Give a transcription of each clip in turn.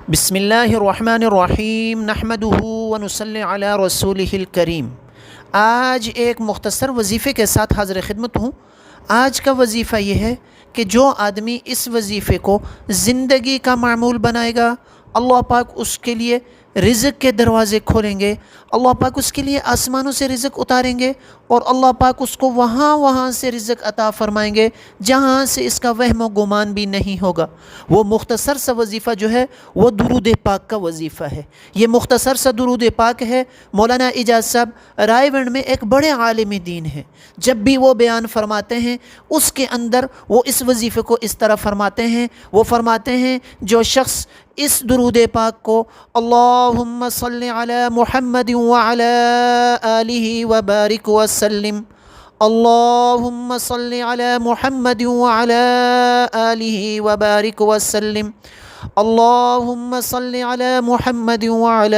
بسم اللہ الرحمن الرحیم نحمدہ ونصلی علی رسولہ الکریم۔ آج ایک مختصر وظیفے کے ساتھ حاضر خدمت ہوں۔ آج کا وظیفہ یہ ہے کہ جو آدمی اس وظیفے کو زندگی کا معمول بنائے گا، اللہ پاک اس کے لیے رزق کے دروازے کھولیں گے، اللہ پاک اس کے لیے آسمانوں سے رزق اتاریں گے، اور اللہ پاک اس کو وہاں سے رزق عطا فرمائیں گے جہاں سے اس کا وہم و گمان بھی نہیں ہوگا۔ وہ مختصر سا وظیفہ جو ہے وہ درود پاک کا وظیفہ ہے۔ یہ مختصر سا درود پاک ہے۔ مولانا اعجاز صاحب رائے گڑھ میں ایک بڑے عالم دین ہیں، جب بھی وہ بیان فرماتے ہیں اس کے اندر وہ اس وظیفے کو اس طرح فرماتے ہیں، وہ فرماتے ہیں جو شخص اس درود پاک کو اللہم صلی علی محمد وعلی آلہ وبارک وسلم، اللہم صلی علی محمد وعلی آلہ وبارک وسلم، اللہم صلی علی محمد وعلی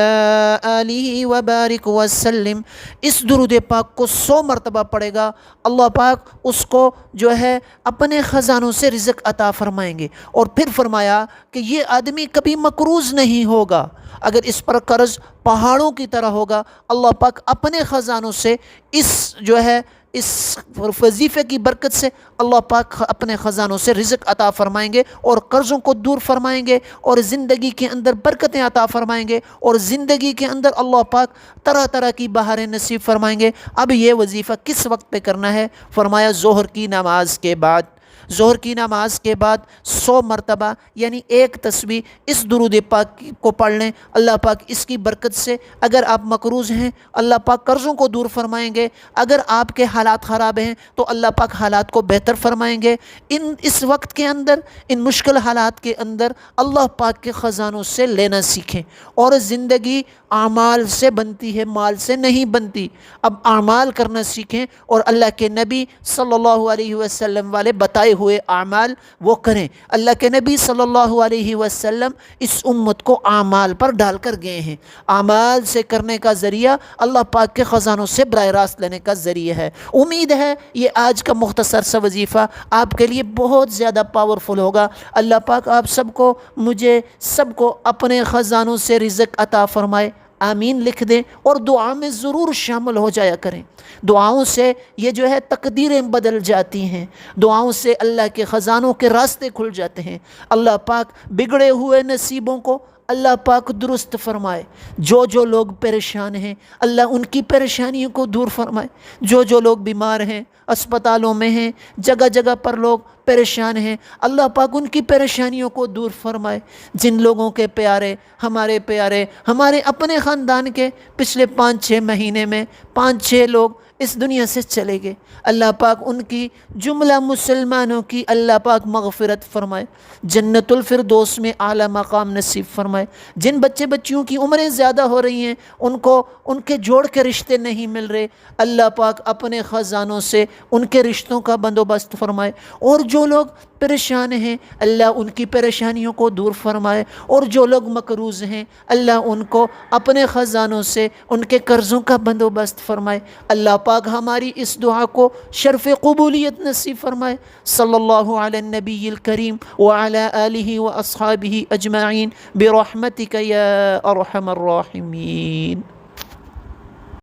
آلہ وبارک وسلم، اس درود پاک کو 100 مرتبہ پڑھے گا، اللہ پاک اس کو جو ہے اپنے خزانوں سے رزق عطا فرمائیں گے۔ اور پھر فرمایا کہ یہ آدمی کبھی مقروض نہیں ہوگا، اگر اس پر قرض پہاڑوں کی طرح ہوگا، اللہ پاک اپنے خزانوں سے اس وظیفے کی برکت سے اللہ پاک اپنے خزانوں سے رزق عطا فرمائیں گے اور قرضوں کو دور فرمائیں گے، اور زندگی کے اندر برکتیں عطا فرمائیں گے، اور زندگی کے اندر اللہ پاک طرح طرح کی بہاریں نصیب فرمائیں گے۔ اب یہ وظیفہ کس وقت پہ کرنا ہے؟ فرمایا ظہر کی نماز کے بعد۔ ظہر کی نماز کے بعد 100 مرتبہ یعنی ایک تسبیح اس درود پاک کو پڑھ لیں، اللہ پاک اس کی برکت سے اگر آپ مقروض ہیں اللہ پاک قرضوں کو دور فرمائیں گے، اگر آپ کے حالات خراب ہیں تو اللہ پاک حالات کو بہتر فرمائیں گے۔ اس وقت کے اندر، ان مشکل حالات کے اندر اللہ پاک کے خزانوں سے لینا سیکھیں، اور زندگی اعمال سے بنتی ہے، مال سے نہیں بنتی۔ اب اعمال کرنا سیکھیں، اور اللہ کے نبی صلی اللہ علیہ وسلم والے بتائے ہوئے اعمال وہ کریں۔ اللہ کے نبی صلی اللہ علیہ وسلم اس امت کو اعمال پر ڈال کر گئے ہیں۔ اعمال سے کرنے کا ذریعہ اللہ پاک کے خزانوں سے براہ راست لینے کا ذریعہ ہے۔ امید ہے یہ آج کا مختصر سا وظیفہ آپ کے لیے بہت زیادہ پاورفل ہوگا۔ اللہ پاک آپ سب کو، مجھے سب کو اپنے خزانوں سے رزق عطا فرمائے، آمین لکھ دیں، اور دعا میں ضرور شامل ہو جایا کریں۔ دعاؤں سے یہ جو ہے تقدیریں بدل جاتی ہیں، دعاؤں سے اللہ کے خزانوں کے راستے کھل جاتے ہیں۔ اللہ پاک بگڑے ہوئے نصیبوں کو اللہ پاک درست فرمائے۔ جو لوگ پریشان ہیں اللہ ان کی پریشانیوں کو دور فرمائے۔ جو لوگ بیمار ہیں، اسپتالوں میں ہیں، جگہ جگہ پر لوگ پریشان ہیں، اللہ پاک ان کی پریشانیوں کو دور فرمائے۔ جن لوگوں کے پیارے، ہمارے اپنے خاندان کے پچھلے 5-6 مہینے میں 5-6 لوگ اس دنیا سے چلے گئے، اللہ پاک ان کی جملہ مسلمانوں کی اللہ پاک مغفرت فرمائے، جنت الفردوس میں اعلیٰ مقام نصیب فرمائے۔ جن بچیوں کی عمریں زیادہ ہو رہی ہیں، ان کے جوڑ کے رشتے نہیں مل رہے، اللہ پاک اپنے خزانوں سے ان کے رشتوں کا بندوبست فرمائے۔ اور جو لوگ پریشان ہیں اللہ ان کی پریشانیوں کو دور فرمائے، اور جو لوگ مقروض ہیں اللہ ان کو اپنے خزانوں سے ان کے قرضوں کا بندوبست فرمائے۔ اللہ پاک ہماری اس دعا کو شرف قبولیت نصیب فرمائے۔ صلی اللہ علی النبی الکریم وعلی آلہ واصحابہ اجمعین برحمتک یا ارحم الراحمین۔